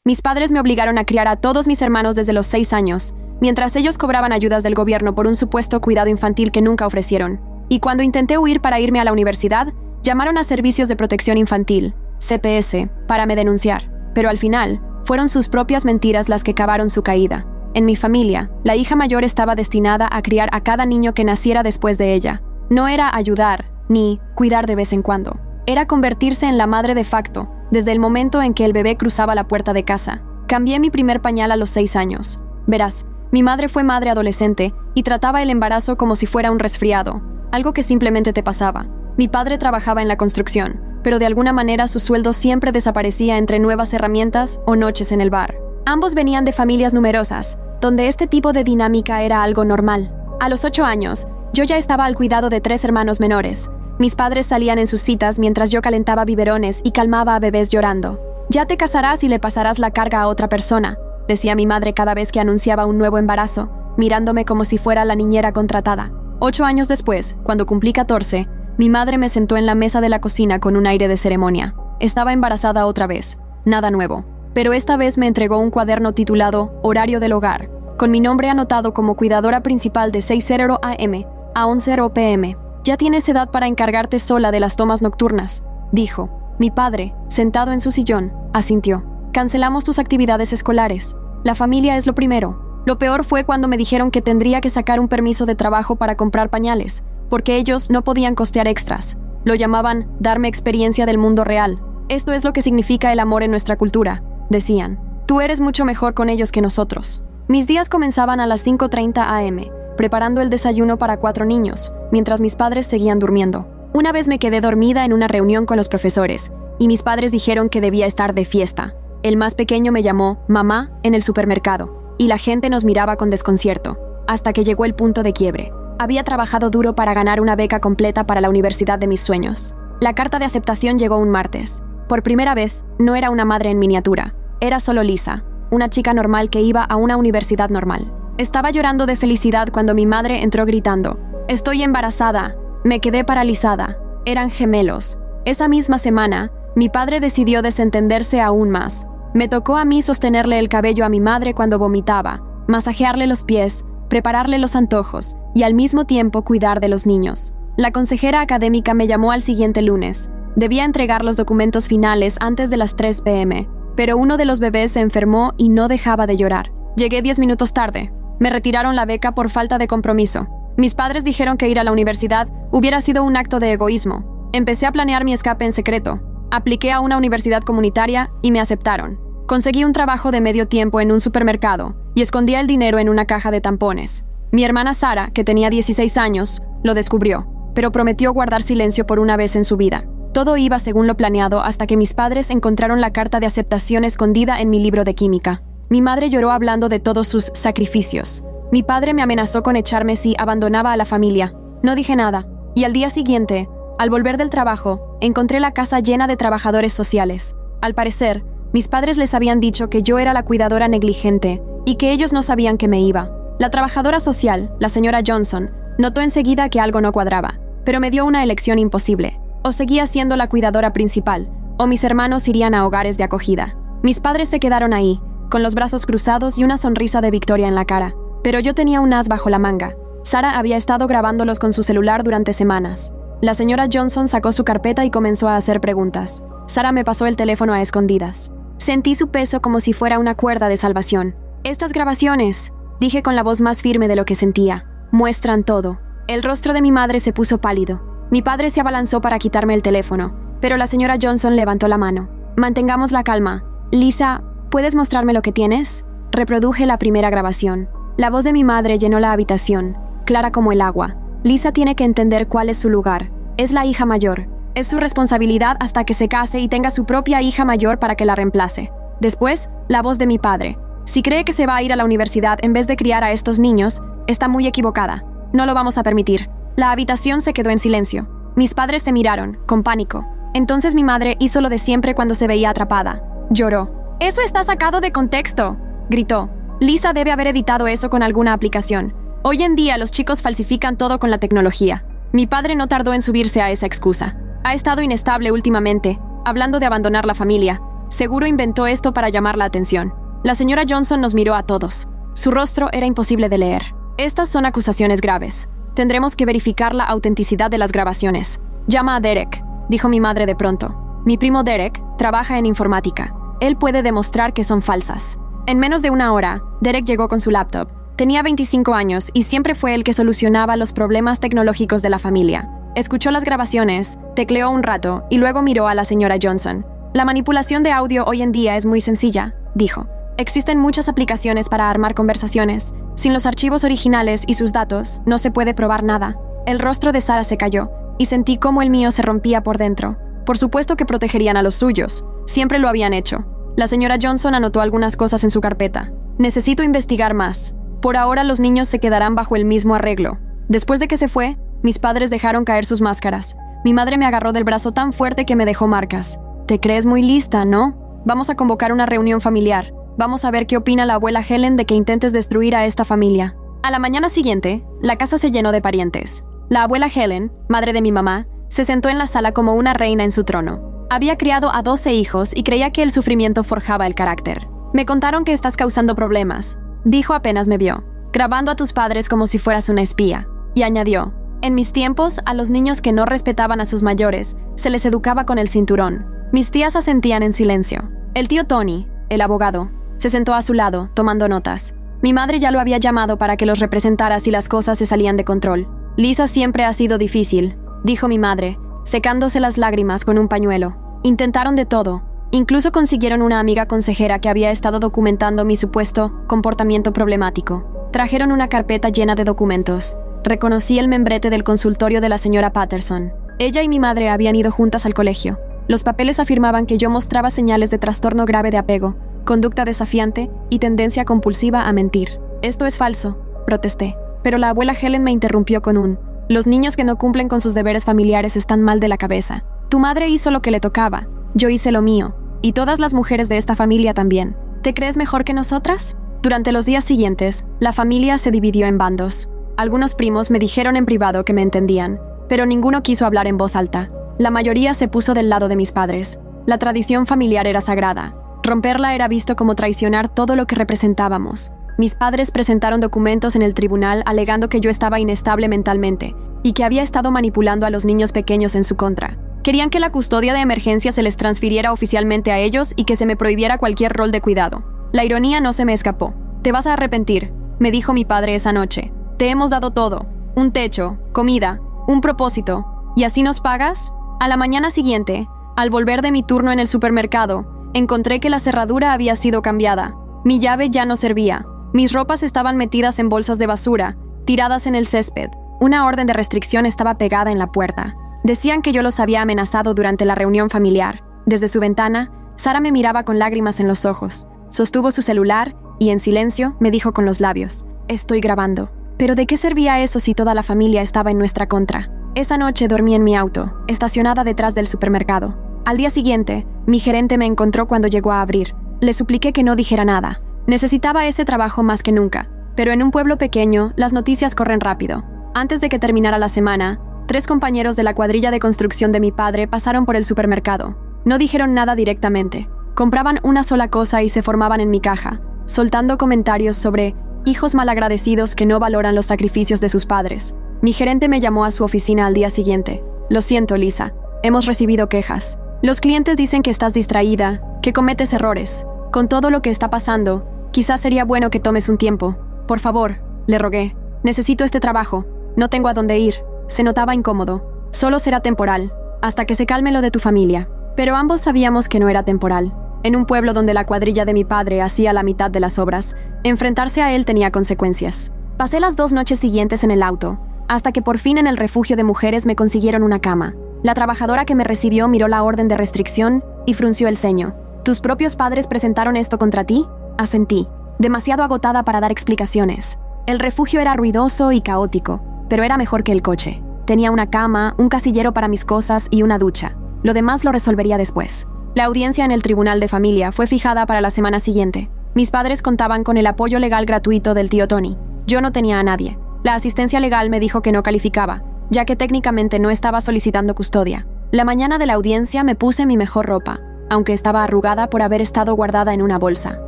Mis padres me obligaron a criar a todos mis hermanos desde los 6 años, mientras ellos cobraban ayudas del gobierno por un supuesto cuidado infantil que nunca ofrecieron. Y cuando intenté huir para irme a la universidad, llamaron a Servicios de Protección Infantil, CPS, para me denunciar. Pero al final, fueron sus propias mentiras las que cavaron su caída. En mi familia, la hija mayor estaba destinada a criar a cada niño que naciera después de ella. No era ayudar, ni cuidar de vez en cuando. Era convertirse en la madre de facto, desde el momento en que el bebé cruzaba la puerta de casa. Cambié mi primer pañal a los 6 años. Verás, mi madre fue madre adolescente y trataba el embarazo como si fuera un resfriado, algo que simplemente te pasaba. Mi padre trabajaba en la construcción, pero de alguna manera su sueldo siempre desaparecía entre nuevas herramientas o noches en el bar. Ambos venían de familias numerosas, donde este tipo de dinámica era algo normal. A los 8 años, yo ya estaba al cuidado de 3 hermanos menores. Mis padres salían en sus citas mientras yo calentaba biberones y calmaba a bebés llorando. «Ya te casarás y le pasarás la carga a otra persona», decía mi madre cada vez que anunciaba un nuevo embarazo, mirándome como si fuera la niñera contratada. 8 años después, cuando cumplí 14, mi madre me sentó en la mesa de la cocina con un aire de ceremonia. Estaba embarazada otra vez, nada nuevo. Pero esta vez me entregó un cuaderno titulado Horario del Hogar, con mi nombre anotado como cuidadora principal de 6:00 a.m. a 11:00 p.m. «Ya tienes edad para encargarte sola de las tomas nocturnas», dijo. Mi padre, sentado en su sillón, asintió. «Cancelamos tus actividades escolares. La familia es lo primero». Lo peor fue cuando me dijeron que tendría que sacar un permiso de trabajo para comprar pañales, porque ellos no podían costear extras. Lo llamaban darme experiencia del mundo real. «Esto es lo que significa el amor en nuestra cultura», decían. «Tú eres mucho mejor con ellos que nosotros». Mis días comenzaban a las 5:30 a.m., preparando el desayuno para 4 niños, mientras mis padres seguían durmiendo. Una vez me quedé dormida en una reunión con los profesores, y mis padres dijeron que debía estar de fiesta. El más pequeño me llamó «mamá» en el supermercado, y la gente nos miraba con desconcierto, hasta que llegó el punto de quiebre. Había trabajado duro para ganar una beca completa para la universidad de mis sueños. La carta de aceptación llegó un martes. Por primera vez, no era una madre en miniatura. Era solo Lisa, una chica normal que iba a una universidad normal. Estaba llorando de felicidad cuando mi madre entró gritando: «Estoy embarazada». Me quedé paralizada. Eran gemelos. Esa misma semana, mi padre decidió desentenderse aún más. Me tocó a mí sostenerle el cabello a mi madre cuando vomitaba, masajearle los pies, prepararle los antojos y al mismo tiempo cuidar de los niños. La consejera académica me llamó al siguiente lunes. Debía entregar los documentos finales antes de las 3 p.m., pero uno de los bebés se enfermó y no dejaba de llorar. Llegué 10 minutos tarde. Me retiraron la beca por falta de compromiso. Mis padres dijeron que ir a la universidad hubiera sido un acto de egoísmo. Empecé a planear mi escape en secreto. Apliqué a una universidad comunitaria y me aceptaron. Conseguí un trabajo de medio tiempo en un supermercado y escondía el dinero en una caja de tampones. Mi hermana Sara, que tenía 16 años, lo descubrió, pero prometió guardar silencio por una vez en su vida. Todo iba según lo planeado hasta que mis padres encontraron la carta de aceptación escondida en mi libro de química. Mi madre lloró hablando de todos sus sacrificios. Mi padre me amenazó con echarme si abandonaba a la familia. No dije nada, y al día siguiente, al volver del trabajo, encontré la casa llena de trabajadores sociales. Al parecer, mis padres les habían dicho que yo era la cuidadora negligente y que ellos no sabían que me iba. La trabajadora social, la señora Johnson, notó enseguida que algo no cuadraba, pero me dio una elección imposible. O seguía siendo la cuidadora principal, o mis hermanos irían a hogares de acogida. Mis padres se quedaron ahí, con los brazos cruzados y una sonrisa de victoria en la cara. Pero yo tenía un as bajo la manga. Sara había estado grabándolos con su celular durante semanas. La señora Johnson sacó su carpeta y comenzó a hacer preguntas. Sara me pasó el teléfono a escondidas. Sentí su peso como si fuera una cuerda de salvación. «Estas grabaciones», dije con la voz más firme de lo que sentía, «muestran todo». El rostro de mi madre se puso pálido. Mi padre se abalanzó para quitarme el teléfono, pero la señora Johnson levantó la mano. «Mantengamos la calma. Lisa, ¿puedes mostrarme lo que tienes?» Reproduje la primera grabación. La voz de mi madre llenó la habitación, clara como el agua. «Lisa tiene que entender cuál es su lugar. Es la hija mayor. Es su responsabilidad hasta que se case y tenga su propia hija mayor para que la reemplace». Después, la voz de mi padre. «Si cree que se va a ir a la universidad en vez de criar a estos niños, está muy equivocada. No lo vamos a permitir». La habitación se quedó en silencio. Mis padres se miraron, con pánico. Entonces mi madre hizo lo de siempre cuando se veía atrapada. Lloró. «¡Eso está sacado de contexto!», gritó. «Lisa debe haber editado eso con alguna aplicación. Hoy en día los chicos falsifican todo con la tecnología». Mi padre no tardó en subirse a esa excusa. «Ha estado inestable últimamente, hablando de abandonar la familia. Seguro inventó esto para llamar la atención. La señora Johnson nos miró a todos. Su rostro era imposible de leer. Estas son acusaciones graves. Tendremos que verificar la autenticidad de las grabaciones. Llama a Derek, dijo mi madre de pronto. Mi primo Derek trabaja en informática. Él puede demostrar que son falsas. En menos de una hora, Derek llegó con su laptop. Tenía 25 años y siempre fue el que solucionaba los problemas tecnológicos de la familia. Escuchó las grabaciones, tecleó un rato y luego miró a la señora Johnson. La manipulación de audio hoy en día es muy sencilla, dijo. Existen muchas aplicaciones para armar conversaciones. Sin los archivos originales y sus datos, no se puede probar nada. El rostro de Sarah se cayó y sentí cómo el mío se rompía por dentro. Por supuesto que protegerían a los suyos. Siempre lo habían hecho. La señora Johnson anotó algunas cosas en su carpeta. Necesito investigar más. Por ahora los niños se quedarán bajo el mismo arreglo. Después de que se fue, mis padres dejaron caer sus máscaras. Mi madre me agarró del brazo tan fuerte que me dejó marcas. Te crees muy lista, ¿no? Vamos a convocar una reunión familiar. Vamos a ver qué opina la abuela Helen de que intentes destruir a esta familia. A la mañana siguiente, la casa se llenó de parientes. La abuela Helen, madre de mi mamá, se sentó en la sala como una reina en su trono. Había criado a 12 hijos y creía que el sufrimiento forjaba el carácter. Me contaron que estás causando problemas, dijo apenas me vio, grabando a tus padres como si fueras una espía. Y añadió, en mis tiempos, a los niños que no respetaban a sus mayores, se les educaba con el cinturón. Mis tías asentían en silencio. El tío Tony, el abogado, se sentó a su lado, tomando notas. Mi madre ya lo había llamado para que los representara si las cosas se salían de control. Lisa siempre ha sido difícil, dijo mi madre, secándose las lágrimas con un pañuelo. Intentaron de todo. Incluso consiguieron una amiga consejera que había estado documentando mi supuesto comportamiento problemático. Trajeron una carpeta llena de documentos. Reconocí el membrete del consultorio de la señora Patterson. Ella y mi madre habían ido juntas al colegio. Los papeles afirmaban que yo mostraba señales de trastorno grave de apego, conducta desafiante y tendencia compulsiva a mentir. Esto es falso, protesté. Pero la abuela Helen me interrumpió con un: los niños que no cumplen con sus deberes familiares están mal de la cabeza. Tu madre hizo lo que le tocaba, yo hice lo mío, y todas las mujeres de esta familia también. ¿Te crees mejor que nosotras? Durante los días siguientes, la familia se dividió en bandos. Algunos primos me dijeron en privado que me entendían, pero ninguno quiso hablar en voz alta. La mayoría se puso del lado de mis padres. La tradición familiar era sagrada. Romperla era visto como traicionar todo lo que representábamos. Mis padres presentaron documentos en el tribunal alegando que yo estaba inestable mentalmente y que había estado manipulando a los niños pequeños en su contra. Querían que la custodia de emergencia se les transfiriera oficialmente a ellos y que se me prohibiera cualquier rol de cuidado. La ironía no se me escapó. Te vas a arrepentir, me dijo mi padre esa noche. Te hemos dado todo. Un techo, comida, un propósito. ¿Y así nos pagas? A la mañana siguiente, al volver de mi turno en el supermercado, encontré que la cerradura había sido cambiada. Mi llave ya no servía. Mis ropas estaban metidas en bolsas de basura, tiradas en el césped. Una orden de restricción estaba pegada en la puerta. Decían que yo los había amenazado durante la reunión familiar. Desde su ventana, Sarah me miraba con lágrimas en los ojos. Sostuvo su celular y, en silencio, me dijo con los labios: estoy grabando. ¿Pero de qué servía eso si toda la familia estaba en nuestra contra? Esa noche dormí en mi auto, estacionada detrás del supermercado. Al día siguiente, mi gerente me encontró cuando llegó a abrir. Le supliqué que no dijera nada. Necesitaba ese trabajo más que nunca, pero en un pueblo pequeño, las noticias corren rápido. Antes de que terminara la semana, 3 compañeros de la cuadrilla de construcción de mi padre pasaron por el supermercado. No dijeron nada directamente. Compraban una sola cosa y se formaban en mi caja, soltando comentarios sobre hijos malagradecidos que no valoran los sacrificios de sus padres. Mi gerente me llamó a su oficina al día siguiente. Lo siento, Lisa. Hemos recibido quejas. Los clientes dicen que estás distraída, que cometes errores. Con todo lo que está pasando, quizás sería bueno que tomes un tiempo. Por favor, le rogué. Necesito este trabajo. No tengo a dónde ir. Se notaba incómodo. Solo será temporal, hasta que se calme lo de tu familia. Pero ambos sabíamos que no era temporal. En un pueblo donde la cuadrilla de mi padre hacía la mitad de las obras, enfrentarse a él tenía consecuencias. Pasé las 2 noches siguientes en el auto, hasta que por fin en el refugio de mujeres me consiguieron una cama. La trabajadora que me recibió miró la orden de restricción y frunció el ceño. ¿Tus propios padres presentaron esto contra ti? Asentí, demasiado agotada para dar explicaciones. El refugio era ruidoso y caótico, pero era mejor que el coche. Tenía una cama, un casillero para mis cosas y una ducha. Lo demás lo resolvería después. La audiencia en el tribunal de familia fue fijada para la semana siguiente. Mis padres contaban con el apoyo legal gratuito del tío Tony. Yo no tenía a nadie. La asistencia legal me dijo que no calificaba, ya que técnicamente no estaba solicitando custodia. La mañana de la audiencia me puse mi mejor ropa. aunque estaba arrugada por haber estado guardada en una bolsa.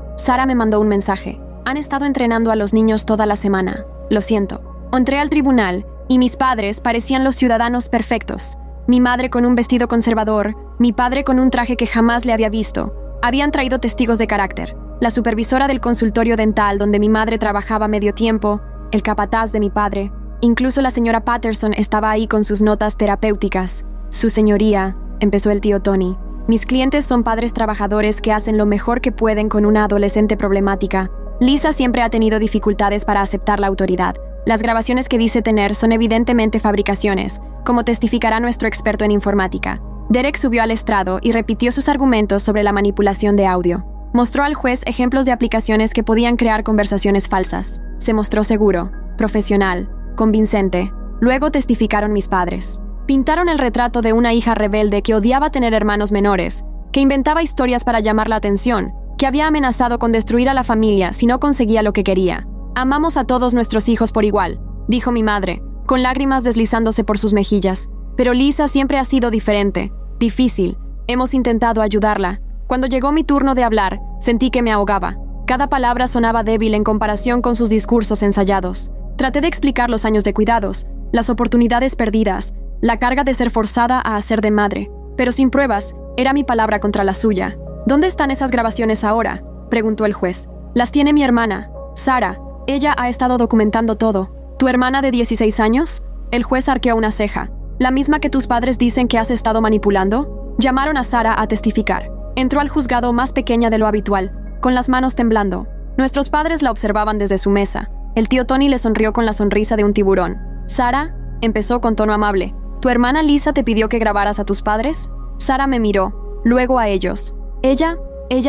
Sara me mandó un mensaje. Han estado entrenando a los niños toda la semana. Lo siento. Entré al tribunal y mis padres parecían los ciudadanos perfectos. Mi madre con un vestido conservador, mi padre con un traje que jamás le había visto. Habían traído testigos de carácter. La supervisora del consultorio dental donde mi madre trabajaba medio tiempo, el capataz de mi padre. Incluso la señora Patterson estaba ahí con sus notas terapéuticas. Su señoría, empezó el tío Tony. Mis clientes son padres trabajadores que hacen lo mejor que pueden con una adolescente problemática. Lisa siempre ha tenido dificultades para aceptar la autoridad. Las grabaciones que dice tener son evidentemente fabricaciones, como testificará nuestro experto en informática. Derek subió al estrado y repitió sus argumentos sobre la manipulación de audio. Mostró al juez ejemplos de aplicaciones que podían crear conversaciones falsas. Se mostró seguro, profesional, convincente. Luego testificaron mis padres. Pintaron el retrato de una hija rebelde que odiaba tener hermanos menores, que inventaba historias para llamar la atención, que había amenazado con destruir a la familia si no conseguía lo que quería. Amamos a todos nuestros hijos por igual, dijo mi madre, con lágrimas deslizándose por sus mejillas. Pero Lisa siempre ha sido diferente, difícil. Hemos intentado ayudarla. Cuando llegó mi turno de hablar, sentí que me ahogaba. Cada palabra sonaba débil en comparación con sus discursos ensayados. Traté de explicar los años de cuidados, las oportunidades perdidas, la carga de ser forzada a hacer de madre. Pero sin pruebas, era mi palabra contra la suya. ¿Dónde están esas grabaciones ahora?, preguntó el juez. Las tiene mi hermana, Sara. Ella ha estado documentando todo. ¿Tu hermana de 16 años? El juez arqueó una ceja. ¿La misma que tus padres dicen que has estado manipulando? Llamaron a Sara a testificar. Entró al juzgado más pequeña de lo habitual, con las manos temblando. Nuestros padres la observaban desde su mesa. El tío Tony le sonrió con la sonrisa de un tiburón. Sara, empezó con tono amable. ¿Tu hermana Lisa te pidió que grabaras a tus padres? Sara me miró, luego a ellos. Ella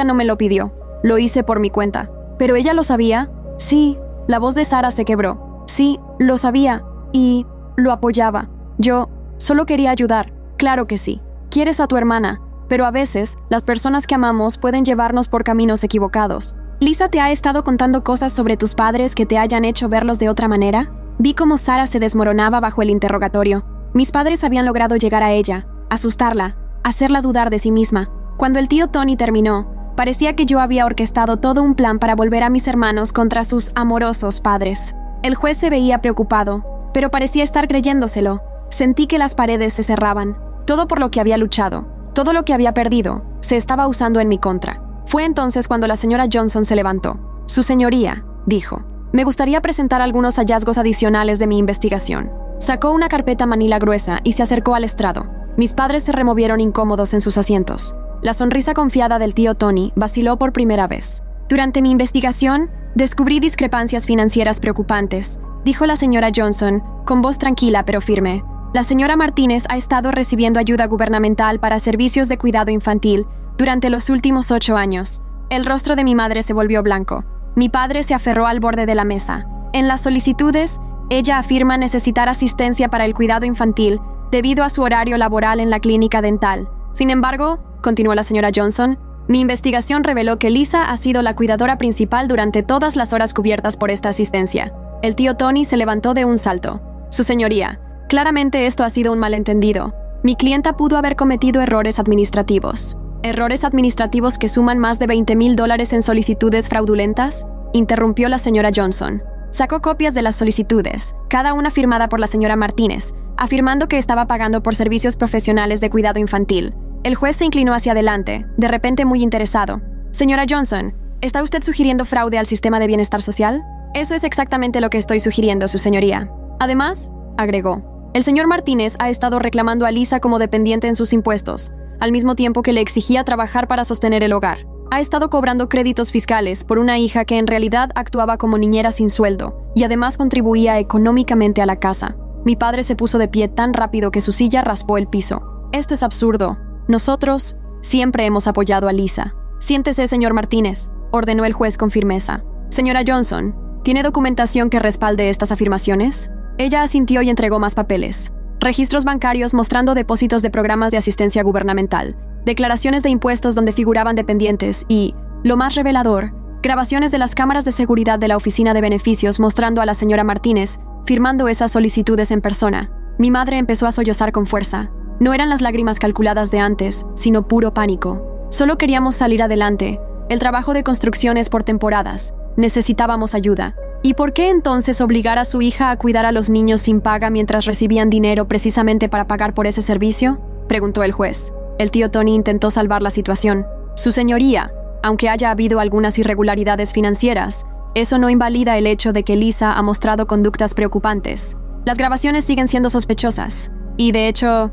no me lo pidió. Lo hice por mi cuenta. ¿Pero ella lo sabía? Sí. La voz de Sara se quebró. Sí, lo sabía. Y lo apoyaba. Yo solo quería ayudar. Claro que sí. Quieres a tu hermana, pero a veces las personas que amamos pueden llevarnos por caminos equivocados. ¿Lisa te ha estado contando cosas sobre tus padres que te hayan hecho verlos de otra manera? Vi cómo Sara se desmoronaba bajo el interrogatorio. Mis padres habían logrado llegar a ella, asustarla, hacerla dudar de sí misma. Cuando el tío Tony terminó, parecía que yo había orquestado todo un plan para volver a mis hermanos contra sus amorosos padres. El juez se veía preocupado, pero parecía estar creyéndoselo. Sentí que las paredes se cerraban. Todo por lo que había luchado, todo lo que había perdido, se estaba usando en mi contra. Fue entonces cuando la señora Johnson se levantó. Su señoría, dijo, me gustaría presentar algunos hallazgos adicionales de mi investigación. Sacó una carpeta manila gruesa y se acercó al estrado. Mis padres se removieron incómodos en sus asientos. La sonrisa confiada del tío Tony vaciló por primera vez. Durante mi investigación, descubrí discrepancias financieras preocupantes, dijo la señora Johnson, con voz tranquila pero firme. La señora Martínez ha estado recibiendo ayuda gubernamental para servicios de cuidado infantil durante los últimos 8 años. El rostro de mi madre se volvió blanco. Mi padre se aferró al borde de la mesa. En las solicitudes, ella afirma necesitar asistencia para el cuidado infantil debido a su horario laboral en la clínica dental. Sin embargo, continuó la señora Johnson, mi investigación reveló que Lisa ha sido la cuidadora principal durante todas las horas cubiertas por esta asistencia. El tío Tony se levantó de un salto. Su señoría, claramente esto ha sido un malentendido. Mi clienta pudo haber cometido errores administrativos. ¿Errores administrativos que suman más de $20,000 en solicitudes fraudulentas?, interrumpió la señora Johnson. Sacó copias de las solicitudes, cada una firmada por la señora Martínez, afirmando que estaba pagando por servicios profesionales de cuidado infantil. El juez se inclinó hacia adelante, de repente muy interesado. Señora Johnson, ¿está usted sugiriendo fraude al sistema de bienestar social? Eso es exactamente lo que estoy sugiriendo, su señoría. Además, agregó, el señor Martínez ha estado reclamando a Lisa como dependiente en sus impuestos, al mismo tiempo que le exigía trabajar para sostener el hogar. Ha estado cobrando créditos fiscales por una hija que en realidad actuaba como niñera sin sueldo y además contribuía económicamente a la casa. Mi padre se puso de pie tan rápido que su silla raspó el piso. Esto es absurdo. Nosotros siempre hemos apoyado a Lisa. Siéntese, señor Martínez, ordenó el juez con firmeza. Señora Johnson, ¿tiene documentación que respalde estas afirmaciones? Ella asintió y entregó más papeles. Registros bancarios mostrando depósitos de programas de asistencia gubernamental, declaraciones de impuestos donde figuraban dependientes y, lo más revelador, grabaciones de las cámaras de seguridad de la Oficina de Beneficios mostrando a la señora Martínez firmando esas solicitudes en persona. Mi madre empezó a sollozar con fuerza. No eran las lágrimas calculadas de antes, sino puro pánico. Solo queríamos salir adelante. El trabajo de construcción es por temporadas. Necesitábamos ayuda. ¿Y por qué entonces obligar a su hija a cuidar a los niños sin paga mientras recibían dinero precisamente para pagar por ese servicio?, preguntó el juez. El tío Tony intentó salvar la situación. Su señoría, aunque haya habido algunas irregularidades financieras, eso no invalida el hecho de que Lisa ha mostrado conductas preocupantes. Las grabaciones siguen siendo sospechosas. Y de hecho,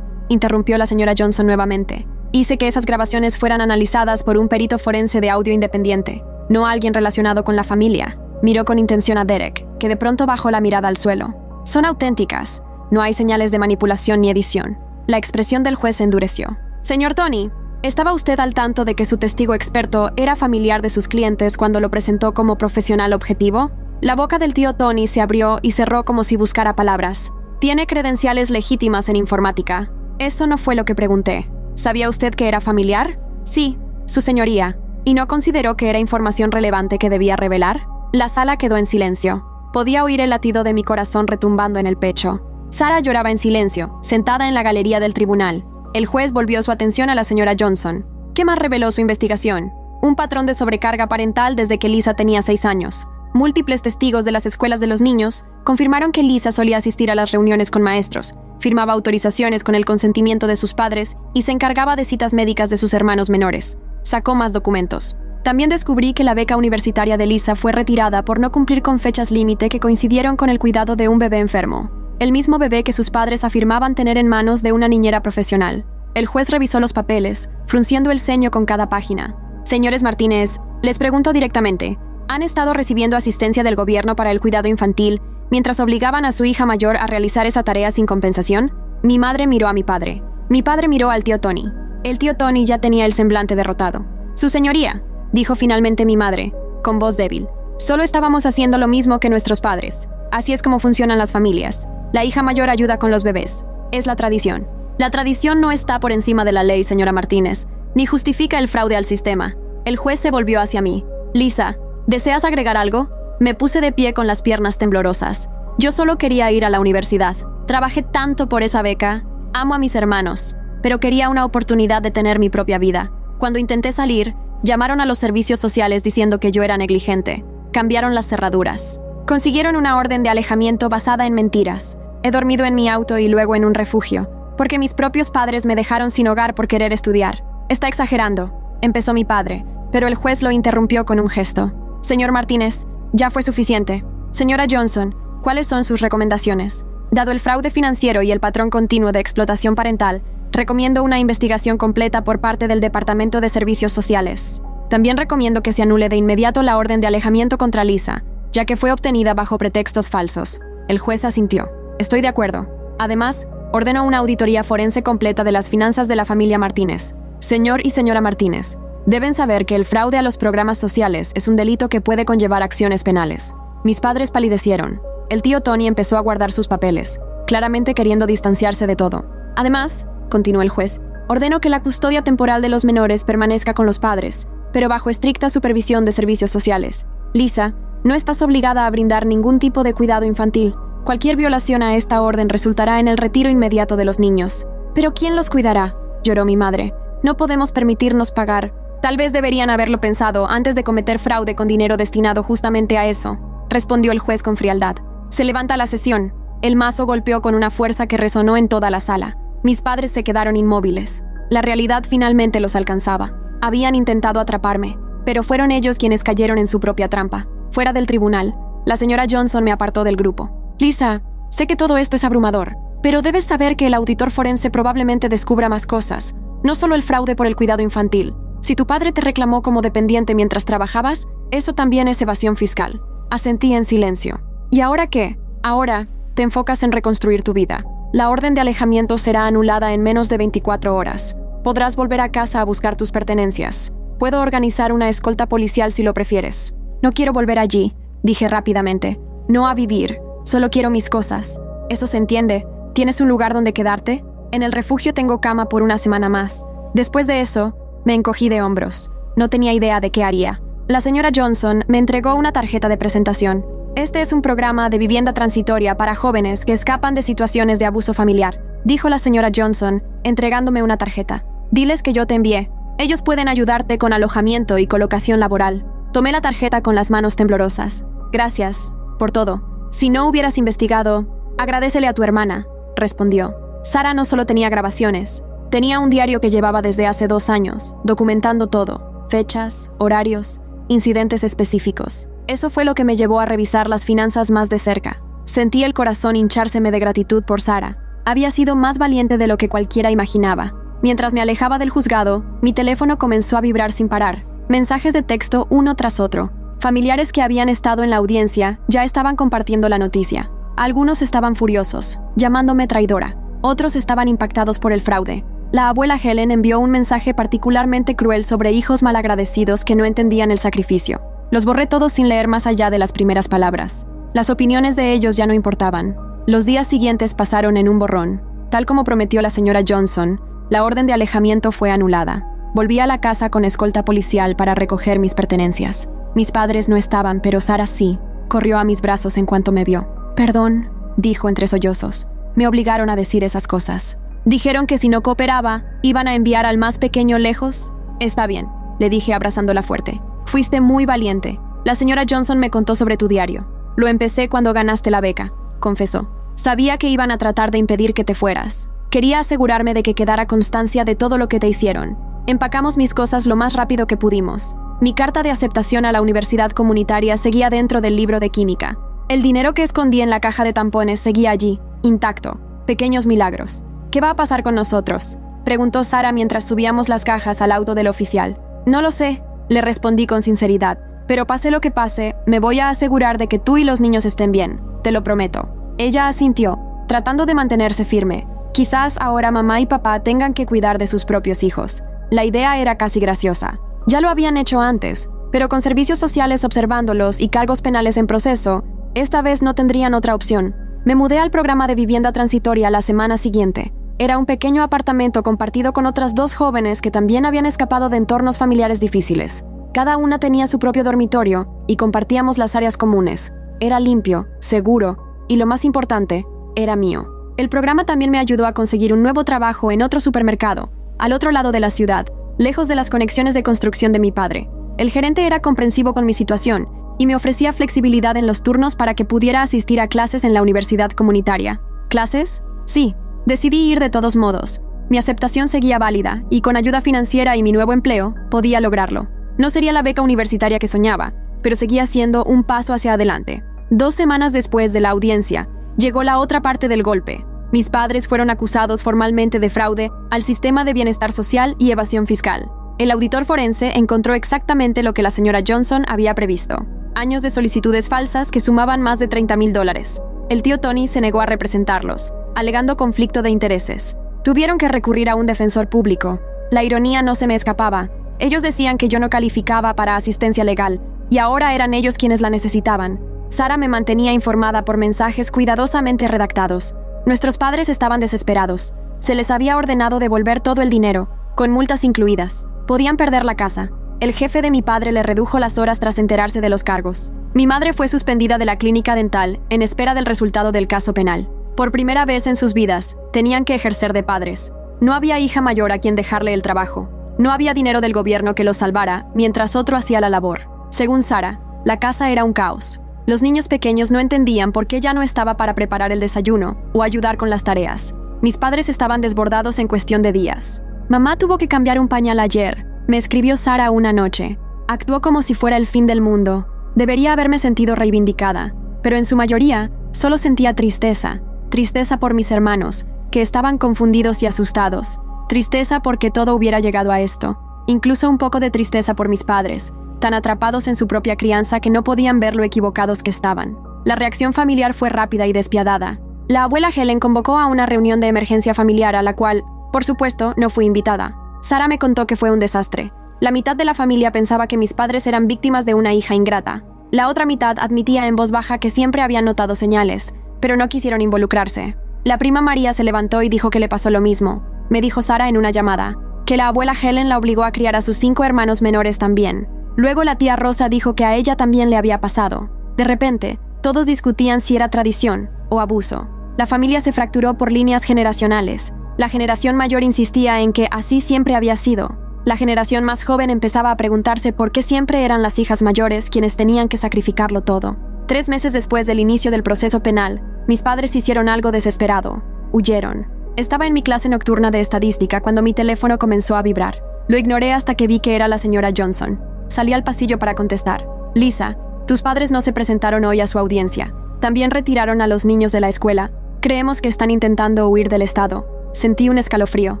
interrumpió la señora Johnson nuevamente. Hice que esas grabaciones fueran analizadas por un perito forense de audio independiente, no alguien relacionado con la familia. Miró con intención a Derek, que de pronto bajó la mirada al suelo. Son auténticas. No hay señales de manipulación ni edición. La expresión del juez se endureció. Señor Tony, ¿estaba usted al tanto de que su testigo experto era familiar de sus clientes cuando lo presentó como profesional objetivo? La boca del tío Tony se abrió y cerró como si buscara palabras. Tiene credenciales legítimas en informática. Eso no fue lo que pregunté. ¿Sabía usted que era familiar? Sí, su señoría. ¿Y no consideró que era información relevante que debía revelar? La sala quedó en silencio. Podía oír el latido de mi corazón retumbando en el pecho. Sara lloraba en silencio, sentada en la galería del tribunal. El juez volvió su atención a la señora Johnson. ¿Qué más reveló su investigación? Un patrón de sobrecarga parental desde que Lisa tenía 6 años. Múltiples testigos de las escuelas de los niños confirmaron que Lisa solía asistir a las reuniones con maestros, firmaba autorizaciones con el consentimiento de sus padres y se encargaba de citas médicas de sus hermanos menores. Sacó más documentos. También descubrí que la beca universitaria de Lisa fue retirada por no cumplir con fechas límite que coincidieron con el cuidado de un bebé enfermo. El mismo bebé que sus padres afirmaban tener en manos de una niñera profesional. El juez revisó los papeles, frunciendo el ceño con cada página. Señores Martínez, les pregunto directamente, ¿han estado recibiendo asistencia del gobierno para el cuidado infantil mientras obligaban a su hija mayor a realizar esa tarea sin compensación? Mi madre miró a mi padre. Mi padre miró al tío Tony. El tío Tony ya tenía el semblante derrotado. Su señoría, dijo finalmente mi madre, con voz débil. Solo estábamos haciendo lo mismo que nuestros padres. Así es como funcionan las familias. La hija mayor ayuda con los bebés. Es la tradición. La tradición no está por encima de la ley, señora Martínez, ni justifica el fraude al sistema. El juez se volvió hacia mí. Lisa, ¿deseas agregar algo? Me puse de pie con las piernas temblorosas. Yo solo quería ir a la universidad. Trabajé tanto por esa beca. Amo a mis hermanos, pero quería una oportunidad de tener mi propia vida. Cuando intenté salir, llamaron a los servicios sociales diciendo que yo era negligente. Cambiaron las cerraduras. Consiguieron una orden de alejamiento basada en mentiras. He dormido en mi auto y luego en un refugio, porque mis propios padres me dejaron sin hogar por querer estudiar. Está exagerando, empezó mi padre, pero el juez lo interrumpió con un gesto. Señor Martínez, ya fue suficiente. Señora Johnson, ¿cuáles son sus recomendaciones? Dado el fraude financiero y el patrón continuo de explotación parental, recomiendo una investigación completa por parte del Departamento de Servicios Sociales. También recomiendo que se anule de inmediato la orden de alejamiento contra Lisa, ya que fue obtenida bajo pretextos falsos. El juez asintió. Estoy de acuerdo. Además, ordeno una auditoría forense completa de las finanzas de la familia Martínez. Señor y señora Martínez, deben saber que el fraude a los programas sociales es un delito que puede conllevar acciones penales. Mis padres palidecieron. El tío Tony empezó a guardar sus papeles, claramente queriendo distanciarse de todo. Además, continuó el juez, ordeno que la custodia temporal de los menores permanezca con los padres, pero bajo estricta supervisión de servicios sociales. Lisa, no estás obligada a brindar ningún tipo de cuidado infantil. Cualquier violación a esta orden resultará en el retiro inmediato de los niños. ¿Pero quién los cuidará?, lloró mi madre. No podemos permitirnos pagar. Tal vez deberían haberlo pensado antes de cometer fraude con dinero destinado justamente a eso, respondió el juez con frialdad. Se levanta la sesión. El mazo golpeó con una fuerza que resonó en toda la sala. Mis padres se quedaron inmóviles. La realidad finalmente los alcanzaba. Habían intentado atraparme, pero fueron ellos quienes cayeron en su propia trampa. Fuera del tribunal, la señora Johnson me apartó del grupo. Lisa, sé que todo esto es abrumador, pero debes saber que el auditor forense probablemente descubra más cosas, no solo el fraude por el cuidado infantil. Si tu padre te reclamó como dependiente mientras trabajabas, eso también es evasión fiscal. Asentí en silencio. ¿Y ahora qué? Ahora te enfocas en reconstruir tu vida. La orden de alejamiento será anulada en menos de 24 horas. Podrás volver a casa a buscar tus pertenencias. Puedo organizar una escolta policial si lo prefieres. No quiero volver allí, dije rápidamente. No a vivir. Solo quiero mis cosas. Eso se entiende. ¿Tienes un lugar donde quedarte? En el refugio tengo cama por una semana más. Después de eso, me encogí de hombros. No tenía idea de qué haría. La señora Johnson me entregó una tarjeta de presentación. Este es un programa de vivienda transitoria para jóvenes que escapan de situaciones de abuso familiar, dijo la señora Johnson, entregándome una tarjeta. Diles que yo te envié. Ellos pueden ayudarte con alojamiento y colocación laboral. Tomé la tarjeta con las manos temblorosas. Gracias por todo. Si no hubieras investigado, agradécele a tu hermana, respondió. Sara no solo tenía grabaciones, tenía un diario que llevaba desde hace 2 años, documentando todo, fechas, horarios, incidentes específicos. Eso fue lo que me llevó a revisar las finanzas más de cerca. Sentí el corazón hinchárseme de gratitud por Sara. Había sido más valiente de lo que cualquiera imaginaba. Mientras me alejaba del juzgado, mi teléfono comenzó a vibrar sin parar. Mensajes de texto uno tras otro. Familiares que habían estado en la audiencia ya estaban compartiendo la noticia. Algunos estaban furiosos, llamándome traidora. Otros estaban impactados por el fraude. La abuela Helen envió un mensaje particularmente cruel sobre hijos malagradecidos que no entendían el sacrificio. Los borré todos sin leer más allá de las primeras palabras. Las opiniones de ellos ya no importaban. Los días siguientes pasaron en un borrón. Tal como prometió la señora Johnson, la orden de alejamiento fue anulada. Volví a la casa con escolta policial para recoger mis pertenencias. Mis padres no estaban, pero Sara sí. Corrió a mis brazos en cuanto me vio. «Perdón», dijo entre sollozos. «Me obligaron a decir esas cosas. Dijeron que si no cooperaba, iban a enviar al más pequeño lejos». «Está bien», le dije abrazándola fuerte. «Fuiste muy valiente. La señora Johnson me contó sobre tu diario. Lo empecé cuando ganaste la beca», confesó. «Sabía que iban a tratar de impedir que te fueras. Quería asegurarme de que quedara constancia de todo lo que te hicieron. Empacamos mis cosas lo más rápido que pudimos. Mi carta de aceptación a la universidad comunitaria seguía dentro del libro de química. El dinero que escondí en la caja de tampones seguía allí, intacto. Pequeños milagros. «¿Qué va a pasar con nosotros?», preguntó Sara mientras subíamos las cajas al auto del oficial. «No lo sé», le respondí con sinceridad. «Pero pase lo que pase, me voy a asegurar de que tú y los niños estén bien. Te lo prometo». Ella asintió, tratando de mantenerse firme. Quizás ahora mamá y papá tengan que cuidar de sus propios hijos. La idea era casi graciosa. Ya lo habían hecho antes, pero con servicios sociales observándolos y cargos penales en proceso, esta vez no tendrían otra opción. Me mudé al programa de vivienda transitoria la semana siguiente. Era un pequeño apartamento compartido con otras 2 jóvenes que también habían escapado de entornos familiares difíciles. Cada una tenía su propio dormitorio y compartíamos las áreas comunes. Era limpio, seguro y, lo más importante, era mío. El programa también me ayudó a conseguir un nuevo trabajo en otro supermercado, al otro lado de la ciudad, lejos de las conexiones de construcción de mi padre. El gerente era comprensivo con mi situación y me ofrecía flexibilidad en los turnos para que pudiera asistir a clases en la universidad comunitaria. ¿Clases? Sí. Decidí ir de todos modos. Mi aceptación seguía válida y con ayuda financiera y mi nuevo empleo, podía lograrlo. No sería la beca universitaria que soñaba, pero seguía siendo un paso hacia adelante. 2 semanas después de la audiencia, llegó la otra parte del golpe. Mis padres fueron acusados formalmente de fraude al sistema de bienestar social y evasión fiscal. El auditor forense encontró exactamente lo que la señora Johnson había previsto. Años de solicitudes falsas que sumaban más de $30,000. El tío Tony se negó a representarlos, alegando conflicto de intereses. Tuvieron que recurrir a un defensor público. La ironía no se me escapaba. Ellos decían que yo no calificaba para asistencia legal, y ahora eran ellos quienes la necesitaban. Sara me mantenía informada por mensajes cuidadosamente redactados. Nuestros padres estaban desesperados. Se les había ordenado devolver todo el dinero, con multas incluidas. Podían perder la casa. El jefe de mi padre le redujo las horas tras enterarse de los cargos. Mi madre fue suspendida de la clínica dental en espera del resultado del caso penal. Por primera vez en sus vidas, tenían que ejercer de padres. No había hija mayor a quien dejarle el trabajo. No había dinero del gobierno que los salvara, mientras otro hacía la labor. Según Sara, la casa era un caos. Los niños pequeños no entendían por qué ya no estaba para preparar el desayuno o ayudar con las tareas. Mis padres estaban desbordados en cuestión de días. «Mamá tuvo que cambiar un pañal ayer», me escribió Sara una noche. Actuó como si fuera el fin del mundo. Debería haberme sentido reivindicada, pero en su mayoría solo sentía tristeza. Tristeza por mis hermanos, que estaban confundidos y asustados. Tristeza porque todo hubiera llegado a esto. Incluso un poco de tristeza por mis padres, tan atrapados en su propia crianza que no podían ver lo equivocados que estaban. La reacción familiar fue rápida y despiadada. La abuela Helen convocó a una reunión de emergencia familiar a la cual, por supuesto, no fui invitada. Sara me contó que fue un desastre. La mitad de la familia pensaba que mis padres eran víctimas de una hija ingrata. La otra mitad admitía en voz baja que siempre habían notado señales, pero no quisieron involucrarse. La prima María se levantó y dijo que le pasó lo mismo. Me dijo Sara en una llamada, que la abuela Helen la obligó a criar a sus 5 hermanos menores también. Luego la tía Rosa dijo que a ella también le había pasado. De repente, todos discutían si era tradición o abuso. La familia se fracturó por líneas generacionales. La generación mayor insistía en que así siempre había sido. La generación más joven empezaba a preguntarse por qué siempre eran las hijas mayores quienes tenían que sacrificarlo todo. 3 meses después del inicio del proceso penal, mis padres hicieron algo desesperado. Huyeron. Estaba en mi clase nocturna de estadística cuando mi teléfono comenzó a vibrar. Lo ignoré hasta que vi que era la señora Johnson. Salí al pasillo para contestar. Lisa, tus padres no se presentaron hoy a su audiencia. También retiraron a los niños de la escuela. Creemos que están intentando huir del estado. Sentí un escalofrío.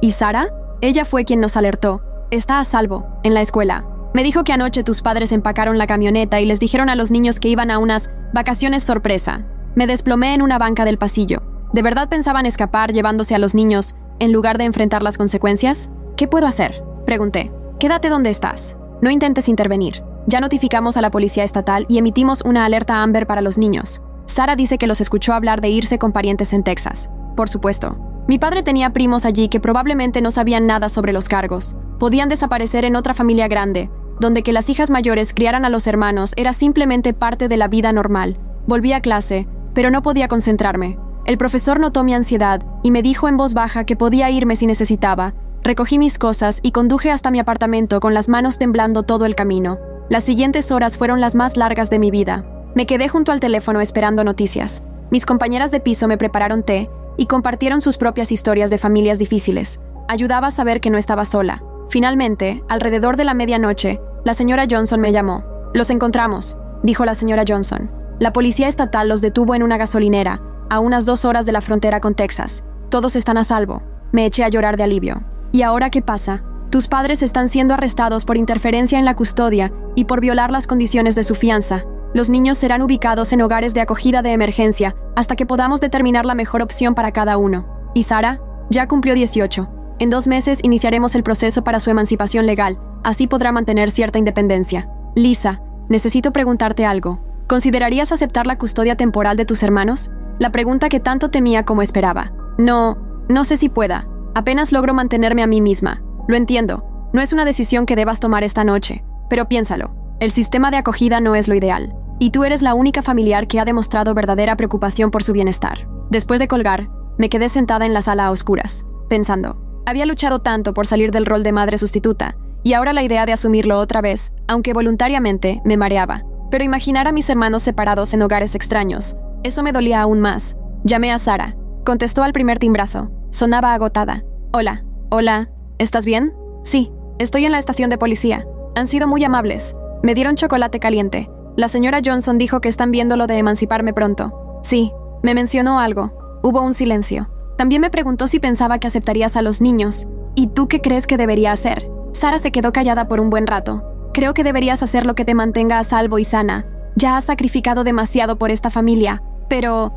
¿Y Sara? Ella fue quien nos alertó. Está a salvo, en la escuela. Me dijo que anoche tus padres empacaron la camioneta y les dijeron a los niños que iban a unas vacaciones sorpresa. Me desplomé en una banca del pasillo. ¿De verdad pensaban escapar llevándose a los niños en lugar de enfrentar las consecuencias? ¿Qué puedo hacer?, pregunté. Quédate donde estás. No intentes intervenir. Ya notificamos a la policía estatal y emitimos una alerta Amber para los niños. Sara dice que los escuchó hablar de irse con parientes en Texas. Por supuesto. Mi padre tenía primos allí que probablemente no sabían nada sobre los cargos. Podían desaparecer en otra familia grande, donde que las hijas mayores criaran a los hermanos era simplemente parte de la vida normal. Volví a clase, pero no podía concentrarme. El profesor notó mi ansiedad y me dijo en voz baja que podía irme si necesitaba. Recogí mis cosas y conduje hasta mi apartamento con las manos temblando todo el camino. Las siguientes horas fueron las más largas de mi vida. Me quedé junto al teléfono esperando noticias. Mis compañeras de piso me prepararon té y compartieron sus propias historias de familias difíciles. Ayudaba a saber que no estaba sola. Finalmente, alrededor de la medianoche, la señora Johnson me llamó. «Los encontramos», dijo la señora Johnson. La policía estatal los detuvo en una gasolinera, a unas 2 horas de la frontera con Texas. Todos están a salvo. Me eché a llorar de alivio. ¿Y ahora qué pasa? Tus padres están siendo arrestados por interferencia en la custodia y por violar las condiciones de su fianza. Los niños serán ubicados en hogares de acogida de emergencia hasta que podamos determinar la mejor opción para cada uno. ¿Y Sara? Ya cumplió 18. En 2 meses iniciaremos el proceso para su emancipación legal. Así podrá mantener cierta independencia. Lisa, necesito preguntarte algo. ¿Considerarías aceptar la custodia temporal de tus hermanos? La pregunta que tanto temía como esperaba. No sé si pueda. Apenas logro mantenerme a mí misma. Lo entiendo. No es una decisión que debas tomar esta noche. Pero piénsalo. El sistema de acogida no es lo ideal. Y tú eres la única familiar que ha demostrado verdadera preocupación por su bienestar. Después de colgar, me quedé sentada en la sala a oscuras, pensando. Había luchado tanto por salir del rol de madre sustituta, y ahora la idea de asumirlo otra vez, aunque voluntariamente, me mareaba. Pero imaginar a mis hermanos separados en hogares extraños, eso me dolía aún más. Llamé a Sara. Contestó al primer timbrazo. Sonaba agotada. Hola, ¿estás bien? Sí, estoy en la estación de policía. Han sido muy amables. Me dieron chocolate caliente. La señora Johnson dijo que están viendo lo de emanciparme pronto. Sí, me mencionó algo. Hubo un silencio. También me preguntó si pensaba que aceptarías a los niños. ¿Y tú qué crees que debería hacer? Sara se quedó callada por un buen rato. Creo que deberías hacer lo que te mantenga a salvo y sana. Ya has sacrificado demasiado por esta familia. Pero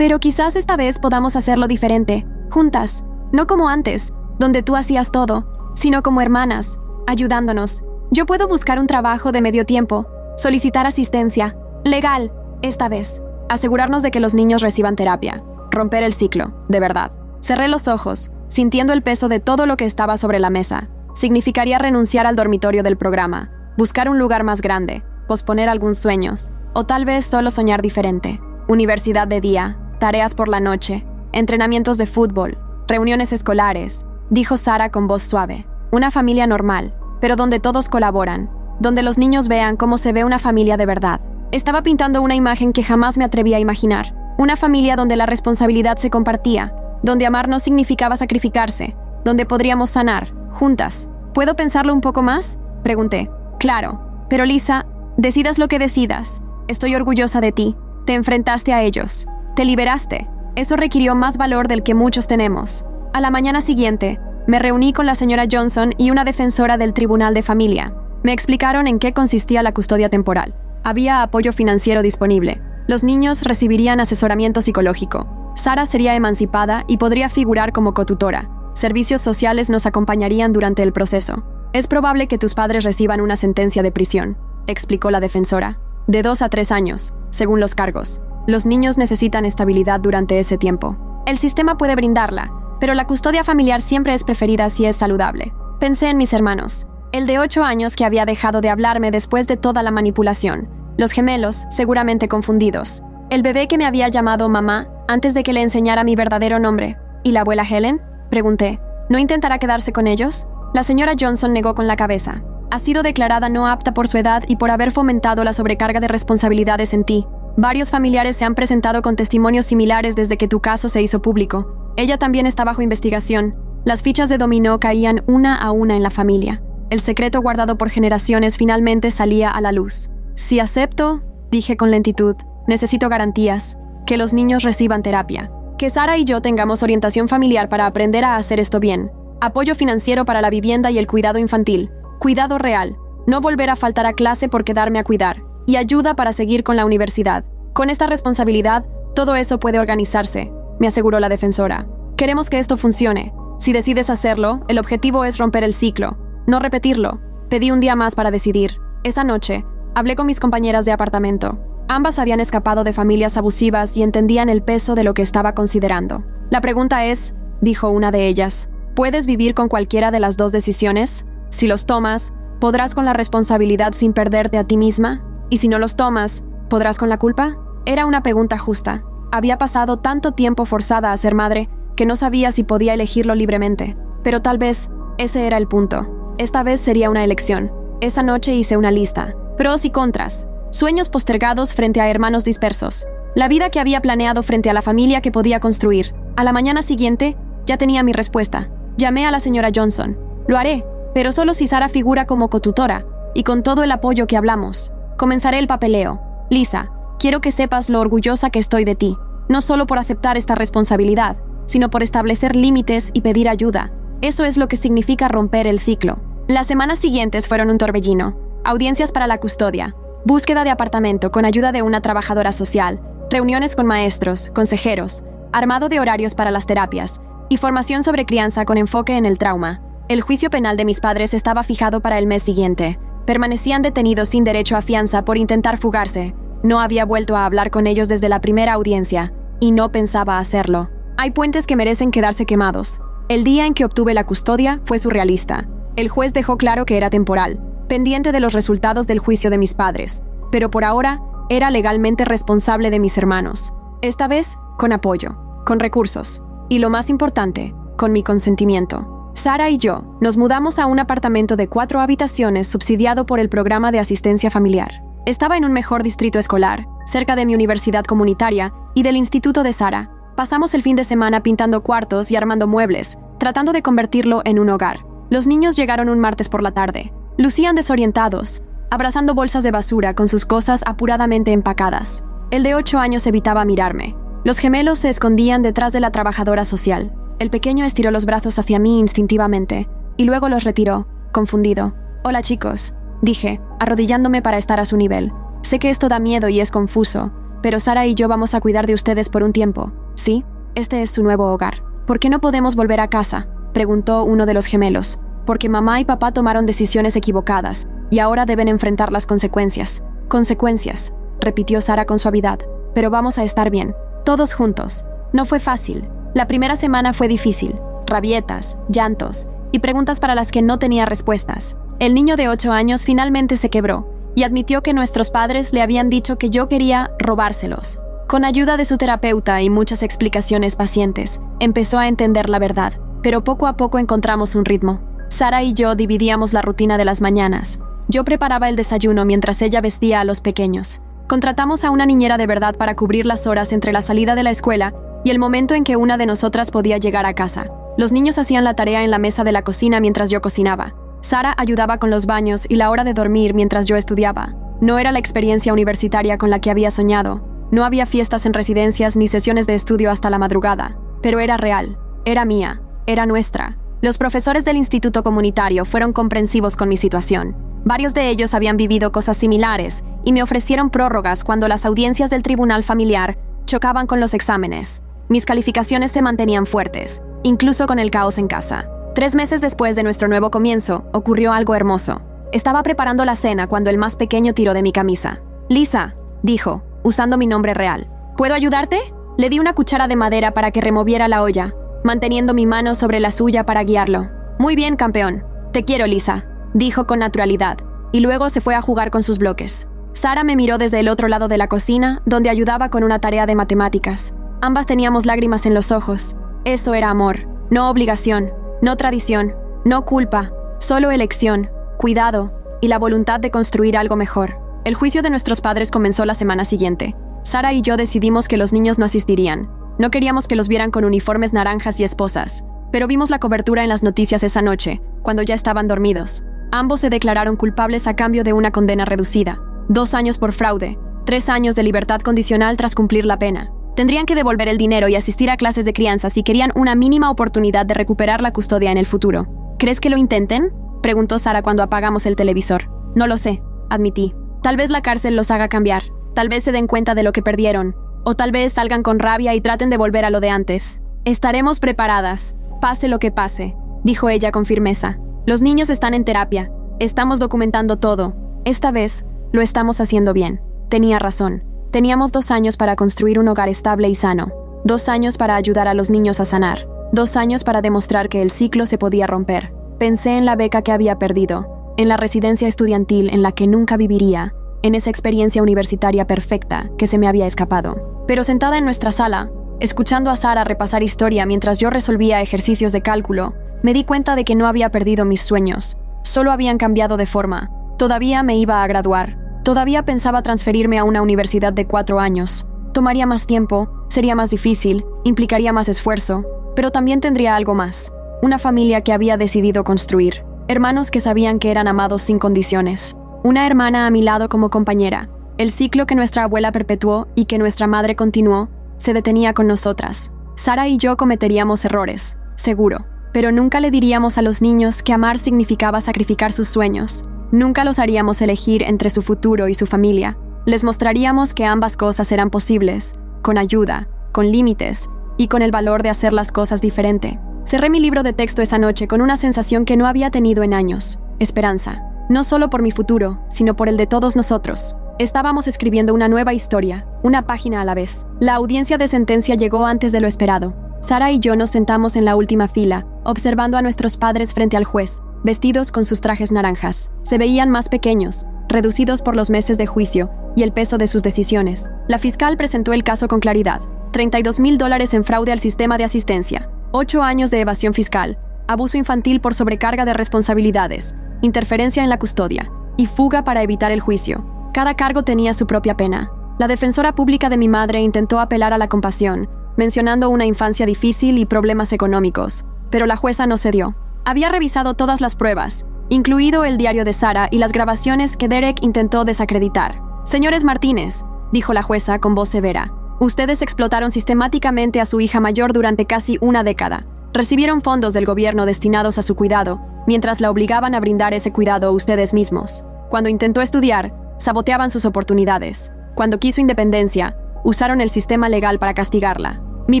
quizás esta vez podamos hacerlo diferente. Juntas. No como antes, donde tú hacías todo, sino como hermanas, ayudándonos. Yo puedo buscar un trabajo de medio tiempo, solicitar asistencia, legal, esta vez. Asegurarnos de que los niños reciban terapia. Romper el ciclo, de verdad. Cerré los ojos, sintiendo el peso de todo lo que estaba sobre la mesa. Significaría renunciar al dormitorio del programa, buscar un lugar más grande, posponer algunos sueños, o tal vez solo soñar diferente. Universidad de día, tareas por la noche, entrenamientos de fútbol, reuniones escolares, dijo Sara con voz suave. Una familia normal, pero donde todos colaboran, donde los niños vean cómo se ve una familia de verdad. Estaba pintando una imagen que jamás me atreví a imaginar. Una familia donde la responsabilidad se compartía, donde amar no significaba sacrificarse, donde podríamos sanar, juntas. ¿Puedo pensarlo un poco más?, pregunté. Claro, pero Lisa, decidas lo que decidas. Estoy orgullosa de ti. Te enfrentaste a ellos. Te liberaste. Eso requirió más valor del que muchos tenemos. A la mañana siguiente, me reuní con la señora Johnson y una defensora del Tribunal de Familia. Me explicaron en qué consistía la custodia temporal. Había apoyo financiero disponible. Los niños recibirían asesoramiento psicológico. Sara sería emancipada y podría figurar como cotutora. Servicios sociales nos acompañarían durante el proceso. Es probable que tus padres reciban una sentencia de prisión, explicó la defensora. De 2 a 3 años, según los cargos. Los niños necesitan estabilidad durante ese tiempo. El sistema puede brindarla, pero la custodia familiar siempre es preferida si es saludable. Pensé en mis hermanos. El de 8 años que había dejado de hablarme después de toda la manipulación. Los gemelos, seguramente confundidos. El bebé que me había llamado mamá antes de que le enseñara mi verdadero nombre. ¿Y la abuela Helen?, pregunté. ¿No intentará quedarse con ellos? La señora Johnson negó con la cabeza. Ha sido declarada no apta por su edad y por haber fomentado la sobrecarga de responsabilidades en ti. Varios familiares se han presentado con testimonios similares desde que tu caso se hizo público. Ella también está bajo investigación. Las fichas de dominó caían una a una en la familia. El secreto guardado por generaciones finalmente salía a la luz. Si acepto, dije con lentitud, necesito garantías, que los niños reciban terapia, que Sara y yo tengamos orientación familiar para aprender a hacer esto bien, apoyo financiero para la vivienda y el cuidado infantil, cuidado real, no volver a faltar a clase por quedarme a cuidar, y ayuda para seguir con la universidad. Con esta responsabilidad, todo eso puede organizarse, me aseguró la defensora. Queremos que esto funcione. Si decides hacerlo, el objetivo es romper el ciclo, no repetirlo. Pedí un día más para decidir. Esa noche, hablé con mis compañeras de apartamento. Ambas habían escapado de familias abusivas y entendían el peso de lo que estaba considerando. La pregunta es, dijo una de ellas, ¿puedes vivir con cualquiera de las dos decisiones? Si los tomas, ¿podrás con la responsabilidad sin perderte a ti misma? Y si no los tomas, ¿podrás con la culpa? Era una pregunta justa. Había pasado tanto tiempo forzada a ser madre que no sabía si podía elegirlo libremente. Pero tal vez ese era el punto. Esta vez sería una elección. Esa noche hice una lista. Pros y contras. Sueños postergados frente a hermanos dispersos. La vida que había planeado frente a la familia que podía construir. A la mañana siguiente, ya tenía mi respuesta. Llamé a la señora Johnson. Lo haré, pero solo si Sara figura como cotutora, y con todo el apoyo que hablamos. Comenzaré el papeleo. Lisa, quiero que sepas lo orgullosa que estoy de ti. No solo por aceptar esta responsabilidad, sino por establecer límites y pedir ayuda. Eso es lo que significa romper el ciclo. Las semanas siguientes fueron un torbellino. Audiencias para la custodia, búsqueda de apartamento con ayuda de una trabajadora social, reuniones con maestros, consejeros, armado de horarios para las terapias y formación sobre crianza con enfoque en el trauma. El juicio penal de mis padres estaba fijado para el mes siguiente. Permanecían detenidos sin derecho a fianza por intentar fugarse. No había vuelto a hablar con ellos desde la primera audiencia, y no pensaba hacerlo. Hay puentes que merecen quedarse quemados. El día en que obtuve la custodia fue surrealista. El juez dejó claro que era temporal, pendiente de los resultados del juicio de mis padres, pero por ahora era legalmente responsable de mis hermanos. Esta vez, con apoyo, con recursos, y lo más importante, con mi consentimiento. Sara y yo nos mudamos a un apartamento de 4 habitaciones subsidiado por el programa de asistencia familiar. Estaba en un mejor distrito escolar, cerca de mi universidad comunitaria y del instituto de Sara. Pasamos el fin de semana pintando cuartos y armando muebles, tratando de convertirlo en un hogar. Los niños llegaron un martes por la tarde. Lucían desorientados, abrazando bolsas de basura con sus cosas apuradamente empacadas. El de 8 años evitaba mirarme. Los gemelos se escondían detrás de la trabajadora social. El pequeño estiró los brazos hacia mí instintivamente, y luego los retiró, confundido. «Hola, chicos», dije, arrodillándome para estar a su nivel. «Sé que esto da miedo y es confuso, pero Sara y yo vamos a cuidar de ustedes por un tiempo, ¿sí? Este es su nuevo hogar». «¿Por qué no podemos volver a casa?», preguntó uno de los gemelos. «Porque mamá y papá tomaron decisiones equivocadas, y ahora deben enfrentar las consecuencias». «Consecuencias», repitió Sara con suavidad. «Pero vamos a estar bien, todos juntos». No fue fácil. La primera semana fue difícil. Rabietas, llantos y preguntas para las que no tenía respuestas. El niño de 8 años finalmente se quebró y admitió que nuestros padres le habían dicho que yo quería robárselos. Con ayuda de su terapeuta y muchas explicaciones pacientes, empezó a entender la verdad, pero poco a poco encontramos un ritmo. Sara y yo dividíamos la rutina de las mañanas. Yo preparaba el desayuno mientras ella vestía a los pequeños. Contratamos a una niñera de verdad para cubrir las horas entre la salida de la escuela y el momento en que una de nosotras podía llegar a casa. Los niños hacían la tarea en la mesa de la cocina mientras yo cocinaba. Sara ayudaba con los baños y la hora de dormir mientras yo estudiaba. No era la experiencia universitaria con la que había soñado. No había fiestas en residencias ni sesiones de estudio hasta la madrugada. Pero era real, era mía, era nuestra. Los profesores del instituto comunitario fueron comprensivos con mi situación. Varios de ellos habían vivido cosas similares y me ofrecieron prórrogas cuando las audiencias del tribunal familiar chocaban con los exámenes. Mis calificaciones se mantenían fuertes, incluso con el caos en casa. 3 meses después de nuestro nuevo comienzo, ocurrió algo hermoso. Estaba preparando la cena cuando el más pequeño tiró de mi camisa. «Lisa», dijo, usando mi nombre real. «¿Puedo ayudarte?». Le di una cuchara de madera para que removiera la olla, manteniendo mi mano sobre la suya para guiarlo. «Muy bien, campeón. Te quiero, Lisa», dijo con naturalidad, y luego se fue a jugar con sus bloques. Sara me miró desde el otro lado de la cocina, donde ayudaba con una tarea de matemáticas. Ambas teníamos lágrimas en los ojos. Eso era amor, no obligación, no tradición, no culpa, Solo elección, cuidado y la voluntad de construir algo mejor. El juicio de nuestros padres comenzó la semana siguiente. Sara y yo decidimos que los niños no asistirían. No queríamos que los vieran con uniformes naranjas y esposas, pero vimos la cobertura en las noticias esa noche, cuando ya estaban dormidos. Ambos se declararon culpables a cambio de una condena reducida. 2 años por fraude, 3 años de libertad condicional tras cumplir la pena. Tendrían que devolver el dinero y asistir a clases de crianza si querían una mínima oportunidad de recuperar la custodia en el futuro. ¿Crees que lo intenten?, preguntó Sara cuando apagamos el televisor. No lo sé, admití. Tal vez la cárcel los haga cambiar. Tal vez se den cuenta de lo que perdieron. O tal vez salgan con rabia y traten de volver a lo de antes. Estaremos preparadas, pase lo que pase, dijo ella con firmeza. Los niños están en terapia. Estamos documentando todo. Esta vez, lo estamos haciendo bien. Tenía razón. Teníamos 2 años para construir un hogar estable y sano. 2 años para ayudar a los niños a sanar. 2 años para demostrar que el ciclo se podía romper. Pensé en la beca que había perdido, en la residencia estudiantil en la que nunca viviría, en esa experiencia universitaria perfecta que se me había escapado. Pero sentada en nuestra sala, escuchando a Sara repasar historia mientras yo resolvía ejercicios de cálculo, me di cuenta de que no había perdido mis sueños. Solo habían cambiado de forma. Todavía me iba a graduar. Todavía pensaba transferirme a una universidad de 4 años. Tomaría más tiempo, sería más difícil, implicaría más esfuerzo, pero también tendría algo más. Una familia que había decidido construir. Hermanos que sabían que eran amados sin condiciones. Una hermana a mi lado como compañera. El ciclo que nuestra abuela perpetuó y que nuestra madre continuó, se detenía con nosotras. Sara y yo cometeríamos errores, seguro, pero nunca le diríamos a los niños que amar significaba sacrificar sus sueños. Nunca los haríamos elegir entre su futuro y su familia. Les mostraríamos que ambas cosas eran posibles, con ayuda, con límites y con el valor de hacer las cosas diferente. Cerré mi libro de texto esa noche con una sensación que no había tenido en años: esperanza. No solo por mi futuro, sino por el de todos nosotros. Estábamos escribiendo una nueva historia, una página a la vez. La audiencia de sentencia llegó antes de lo esperado. Sara y yo nos sentamos en la última fila, observando a nuestros padres frente al juez, vestidos con sus trajes naranjas. Se veían más pequeños, reducidos por los meses de juicio y el peso de sus decisiones. La fiscal presentó el caso con claridad. $32,000 en fraude al sistema de asistencia, 8 años de evasión fiscal, abuso infantil por sobrecarga de responsabilidades, interferencia en la custodia y fuga para evitar el juicio. Cada cargo tenía su propia pena. La defensora pública de mi madre intentó apelar a la compasión, mencionando una infancia difícil y problemas económicos, pero la jueza no cedió. Había revisado todas las pruebas, incluido el diario de Sara y las grabaciones que Derek intentó desacreditar. Señores Martínez, dijo la jueza con voz severa, ustedes explotaron sistemáticamente a su hija mayor durante casi una década. Recibieron fondos del gobierno destinados a su cuidado, mientras la obligaban a brindar ese cuidado ustedes mismos. Cuando intentó estudiar, saboteaban sus oportunidades. Cuando quiso independencia, usaron el sistema legal para castigarla. Mi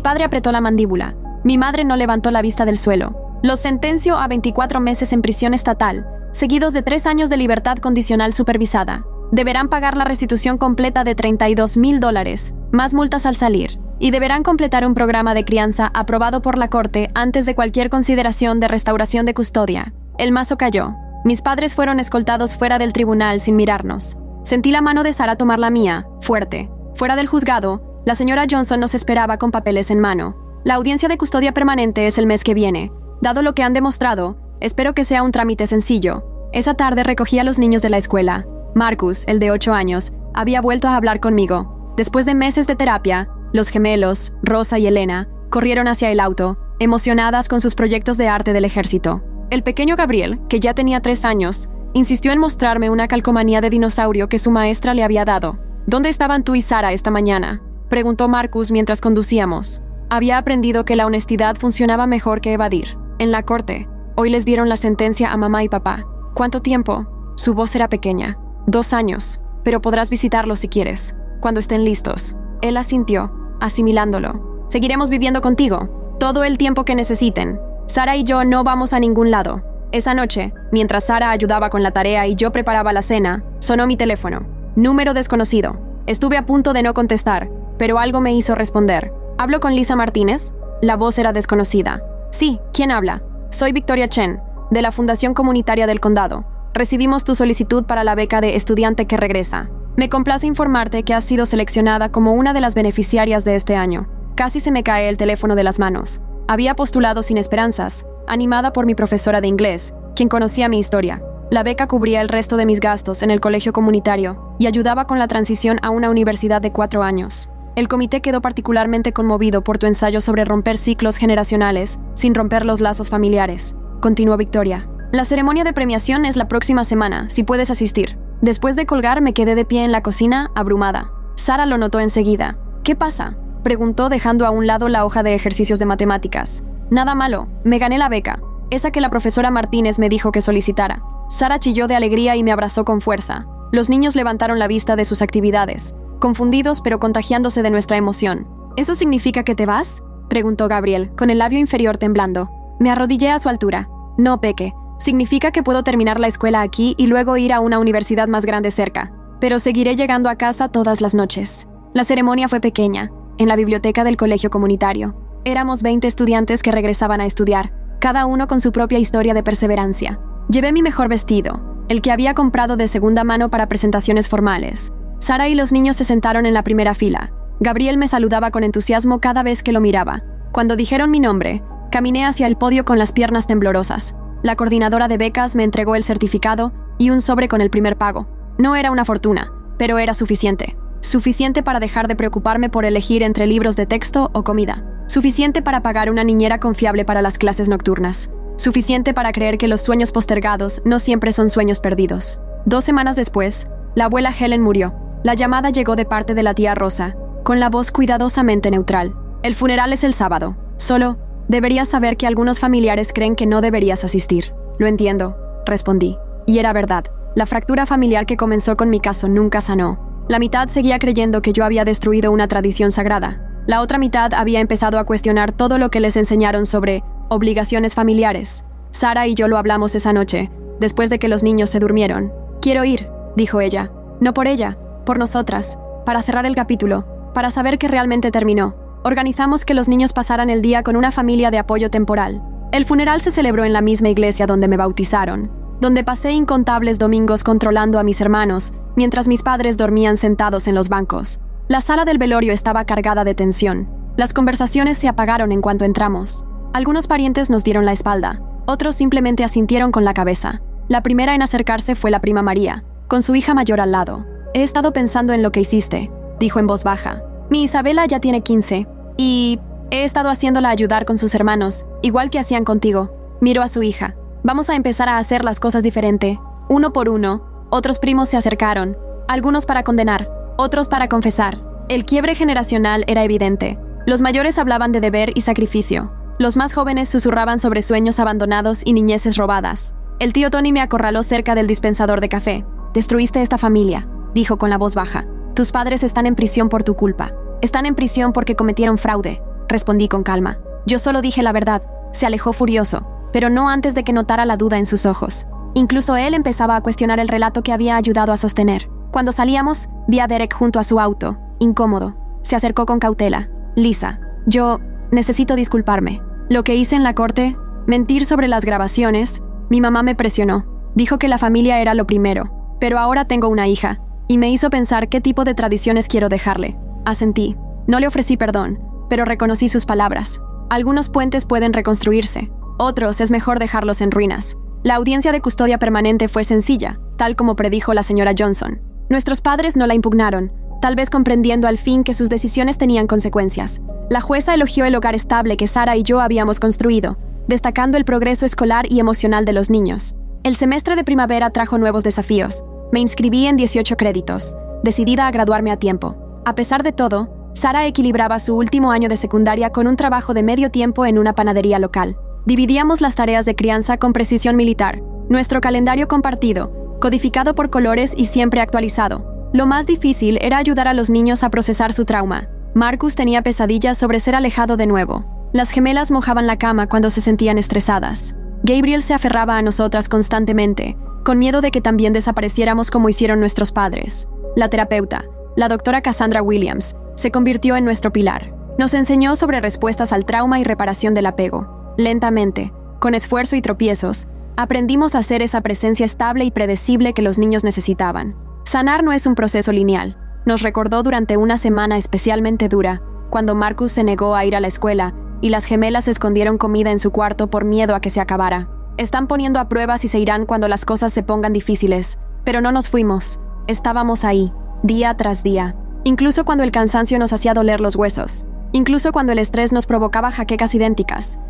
padre apretó la mandíbula. Mi madre no levantó la vista del suelo. Los sentenció a 24 meses en prisión estatal, seguidos de 3 años de libertad condicional supervisada. Deberán pagar la restitución completa de $32,000, más multas al salir, y deberán completar un programa de crianza aprobado por la corte antes de cualquier consideración de restauración de custodia. El mazo cayó. Mis padres fueron escoltados fuera del tribunal sin mirarnos. Sentí la mano de Sara tomar la mía, fuerte. Fuera del juzgado, la señora Johnson nos esperaba con papeles en mano. La audiencia de custodia permanente es el mes que viene. Dado lo que han demostrado, espero que sea un trámite sencillo. Esa tarde recogí a los niños de la escuela. Marcus, el de 8 años, había vuelto a hablar conmigo. Después de meses de terapia, los gemelos, Rosa y Elena, corrieron hacia el auto, emocionadas con sus proyectos de arte del ejército. El pequeño Gabriel, que ya tenía 3 años, insistió en mostrarme una calcomanía de dinosaurio que su maestra le había dado. ¿Dónde estaban tú y Sara esta mañana?, preguntó Marcus mientras conducíamos. Había aprendido que la honestidad funcionaba mejor que evadir. En la corte. Hoy les dieron la sentencia a mamá y papá. ¿Cuánto tiempo? Su voz era pequeña. 2 años. Pero podrás visitarlos si quieres, cuando estén listos. Él asintió, asimilándolo. Seguiremos viviendo contigo, todo el tiempo que necesiten. Sara y yo no vamos a ningún lado. Esa noche, mientras Sara ayudaba con la tarea y yo preparaba la cena, sonó mi teléfono. Número desconocido. Estuve a punto de no contestar, pero algo me hizo responder. ¿Hablo con Lisa Martínez? La voz era desconocida. Sí, ¿quién habla? Soy Victoria Chen, de la Fundación Comunitaria del Condado. Recibimos tu solicitud para la beca de estudiante que regresa. Me complace informarte que has sido seleccionada como una de las beneficiarias de este año. Casi se me cae el teléfono de las manos. Había postulado sin esperanzas, animada por mi profesora de inglés, quien conocía mi historia. La beca cubría el resto de mis gastos en el colegio comunitario y ayudaba con la transición a una universidad de 4 años. El comité quedó particularmente conmovido por tu ensayo sobre romper ciclos generacionales sin romper los lazos familiares, continuó Victoria. La ceremonia de premiación es la próxima semana, si puedes asistir. Después de colgar, me quedé de pie en la cocina, abrumada. Sara lo notó enseguida. ¿Qué pasa?, preguntó dejando a un lado la hoja de ejercicios de matemáticas. Nada malo, me gané la beca, esa que la profesora Martínez me dijo que solicitara. Sara chilló de alegría y me abrazó con fuerza. Los niños levantaron la vista de sus actividades, confundidos pero contagiándose de nuestra emoción. ¿Eso significa que te vas?, preguntó Gabriel, con el labio inferior temblando. Me arrodillé a su altura. No, Peque. Significa que puedo terminar la escuela aquí y luego ir a una universidad más grande cerca. Pero seguiré llegando a casa todas las noches. La ceremonia fue pequeña, en la biblioteca del colegio comunitario. Éramos 20 estudiantes que regresaban a estudiar, cada uno con su propia historia de perseverancia. Llevé mi mejor vestido, el que había comprado de segunda mano para presentaciones formales. Sara y los niños se sentaron en la primera fila. Gabriel me saludaba con entusiasmo cada vez que lo miraba. Cuando dijeron mi nombre, caminé hacia el podio con las piernas temblorosas. La coordinadora de becas me entregó el certificado y un sobre con el primer pago. No era una fortuna, pero era suficiente. Suficiente para dejar de preocuparme por elegir entre libros de texto o comida. Suficiente para pagar una niñera confiable para las clases nocturnas. Suficiente para creer que los sueños postergados no siempre son sueños perdidos. 2 semanas después, la abuela Helen murió. La llamada llegó de parte de la tía Rosa, con la voz cuidadosamente neutral. El funeral es el sábado. Solo, deberías saber que algunos familiares creen que no deberías asistir. Lo entiendo, respondí. Y era verdad. La fractura familiar que comenzó con mi caso nunca sanó. La mitad seguía creyendo que yo había destruido una tradición sagrada. La otra mitad había empezado a cuestionar todo lo que les enseñaron sobre obligaciones familiares. Sara y yo lo hablamos esa noche, después de que los niños se durmieron. Quiero ir, dijo ella. No por ella, por nosotras, para cerrar el capítulo, para saber que realmente terminó. Organizamos que los niños pasaran el día con una familia de apoyo temporal. El funeral se celebró en la misma iglesia donde me bautizaron, donde pasé incontables domingos controlando a mis hermanos, mientras mis padres dormían sentados en los bancos. La sala del velorio estaba cargada de tensión. Las conversaciones se apagaron en cuanto entramos. Algunos parientes nos dieron la espalda, otros simplemente asintieron con la cabeza. La primera en acercarse fue la prima María, con su hija mayor al lado. He estado pensando en lo que hiciste, dijo en voz baja. Mi Isabela ya tiene 15, y he estado haciéndola ayudar con sus hermanos, igual que hacían contigo. Miró a su hija. Vamos a empezar a hacer las cosas diferente. Uno por uno, otros primos se acercaron, algunos para condenar, otros para confesar. El quiebre generacional era evidente. Los mayores hablaban de deber y sacrificio. Los más jóvenes susurraban sobre sueños abandonados y niñeces robadas. El tío Tony me acorraló cerca del dispensador de café. Destruiste esta familia, dijo con la voz baja. Tus padres están en prisión por tu culpa. Están en prisión porque cometieron fraude, respondí con calma. Yo solo dije la verdad. Se alejó furioso, pero no antes de que notara la duda en sus ojos. Incluso él empezaba a cuestionar el relato que había ayudado a sostener. Cuando salíamos, vi a Derek junto a su auto, incómodo. Se acercó con cautela. Lisa, yo necesito disculparme. Lo que hice en la corte, mentir sobre las grabaciones, mi mamá me presionó. Dijo que la familia era lo primero, pero ahora tengo una hija, y me hizo pensar qué tipo de tradiciones quiero dejarle. Asentí. No le ofrecí perdón, pero reconocí sus palabras. Algunos puentes pueden reconstruirse, otros es mejor dejarlos en ruinas. La audiencia de custodia permanente fue sencilla, tal como predijo la señora Johnson. Nuestros padres no la impugnaron, tal vez comprendiendo al fin que sus decisiones tenían consecuencias. La jueza elogió el hogar estable que Sara y yo habíamos construido, destacando el progreso escolar y emocional de los niños. El semestre de primavera trajo nuevos desafíos. Me inscribí en 18 créditos, decidida a graduarme a tiempo. A pesar de todo, Sara equilibraba su último año de secundaria con un trabajo de medio tiempo en una panadería local. Dividíamos las tareas de crianza con precisión militar. Nuestro calendario compartido, codificado por colores y siempre actualizado. Lo más difícil era ayudar a los niños a procesar su trauma. Marcus tenía pesadillas sobre ser alejado de nuevo. Las gemelas mojaban la cama cuando se sentían estresadas. Gabriel se aferraba a nosotras constantemente, con miedo de que también desapareciéramos como hicieron nuestros padres. La terapeuta, la doctora Cassandra Williams, se convirtió en nuestro pilar. Nos enseñó sobre respuestas al trauma y reparación del apego. Lentamente, con esfuerzo y tropiezos, aprendimos a ser esa presencia estable y predecible que los niños necesitaban. Sanar no es un proceso lineal, nos recordó durante una semana especialmente dura, cuando Marcus se negó a ir a la escuela y las gemelas escondieron comida en su cuarto por miedo a que se acabara. Están poniendo a prueba si se irán cuando las cosas se pongan difíciles. Pero no nos fuimos. Estábamos ahí, día tras día. Incluso cuando el cansancio nos hacía doler los huesos. Incluso cuando el estrés nos provocaba jaquecas idénticas.